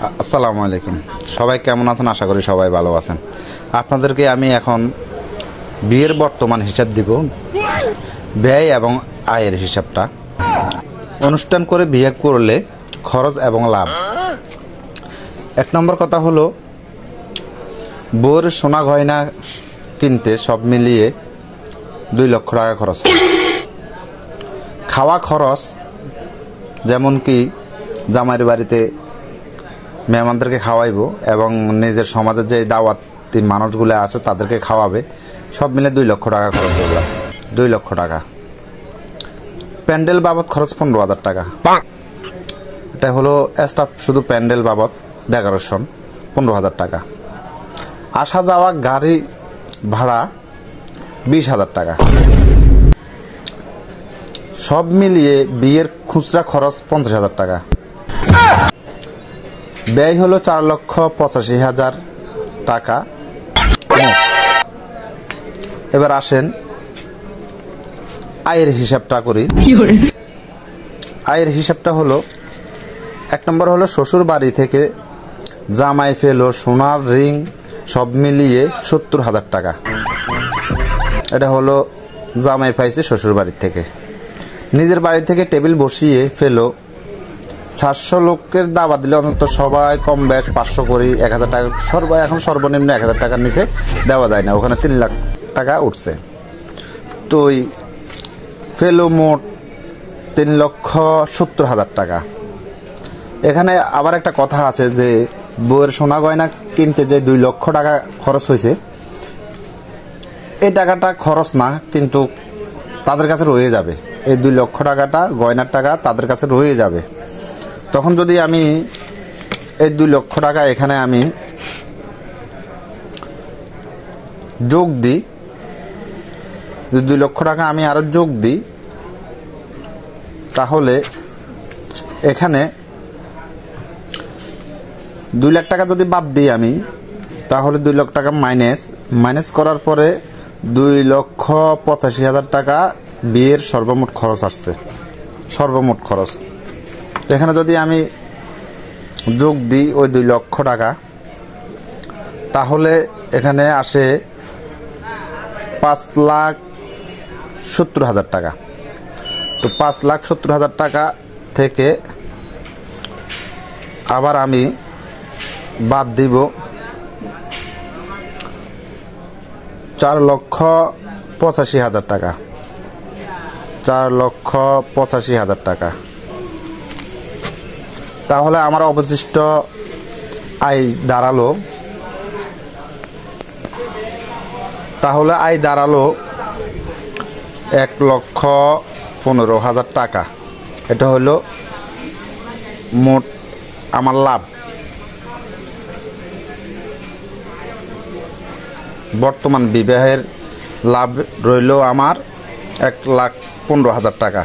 আসসালামু আলাইকুম। সবাই কেমন আছেন? আশা করি সবাই ভালো আছেন। আপনাদেরকে আমি এখন বিয়ের বর্তমান হিসাব দিব, ব্যয় এবং আয়ের হিসাবটা। অনুষ্ঠান করে বিয়ে করলে খরচ এবং লাভ। 1 নম্বর কথা হলো, বউয়ের সোনা গয়না কিনতে সব মিলিয়ে 2 লক্ষ টাকা খরচ। খাওয়া খরচ, যেমন কি জামাইয়ের বাড়িতে মেহমানদেরকে খাওয়াইবো এবং নিজের সমাজের যে দাওয়াতি মানুষগুলো আছে তাদেরকে খাওয়াবে, সব মিলে 2 লক্ষ টাকা খরচ করলাম। 2 লক্ষ টাকা। প্যান্ডেল বাবদ খরচ 15,000 টাকা। এটা হলো স্টাফ, শুধু প্যান্ডেল বাবদ ডেকোরেশন 15,000 টাকা। আসা যাওয়া গাড়ি ভাড়া 20,000 টাকা। সব মিলিয়ে বিয়ের খুচরা খরচ 50,000 টাকা। ব্যয় হলো 4,85,000 টাকা। এবার আসেন আয়ের হিসাবটা করি। আয়ের হিসাবটা হলো, 1 নম্বর হলো শ্বশুর বাড়ি থেকে জামাই ফেলো সোনার রিং সব মিলিয়ে 70,000 টাকা। এটা হলো জামাই পাইছে শ্বশুর বাড়ির থেকে। নিজের বাড়ি থেকে টেবিল বসিয়ে ফেলো 700 লোকের দাওয়াত দিলে অন্তত সবাই কম বেশ 500 করে 1,000 টাকা, এখন সর্বনিম্ন 1,000 টাকার নিচে দেওয়া যায় না, ওখানে 3 লাখ টাকা উঠছে। তো ফেলো মোট 3,70,000 টাকা। এখানে আবার একটা কথা আছে যে বউয়ের সোনা গয়না কিনতে যে 2 লক্ষ টাকা খরচ হয়েছে, এই টাকাটা খরচ না, কিন্তু তাদের কাছে রয়ে যাবে। এই 2 লক্ষ টাকাটা গয়নার টাকা তাদের কাছে রয়ে যাবে। তখন যদি আমি এই 2 লক্ষ টাকা এখানে আমি যোগ দিই, 2 লক্ষ টাকা আমি আরো যোগ দিই, তাহলে এখানে 2 লাখ টাকা যদি বাদ দিই আমি, তাহলে 2 লক্ষ টাকা মাইনাস করার পরে 2,85,000 টাকা বিয়ের সর্বমোট খরচ আসছে। সর্বমোট খরচ এখানে যদি আমি যোগ দিই ওই 2 লক্ষ টাকা, তাহলে এখানে আসে 5,70,000 টাকা। তো 5,70,000 টাকা থেকে আবার আমি বাদ দিব 4,85,000 টাকা। 4,85,000 টাকা। তাহলে আমার অবশিষ্ট আয় দাঁড়ালো 1,15,000 টাকা। এটা হলো মোট আমার লাভ। বর্তমান বিবাহের লাভ রইল আমার 1,15,000 টাকা।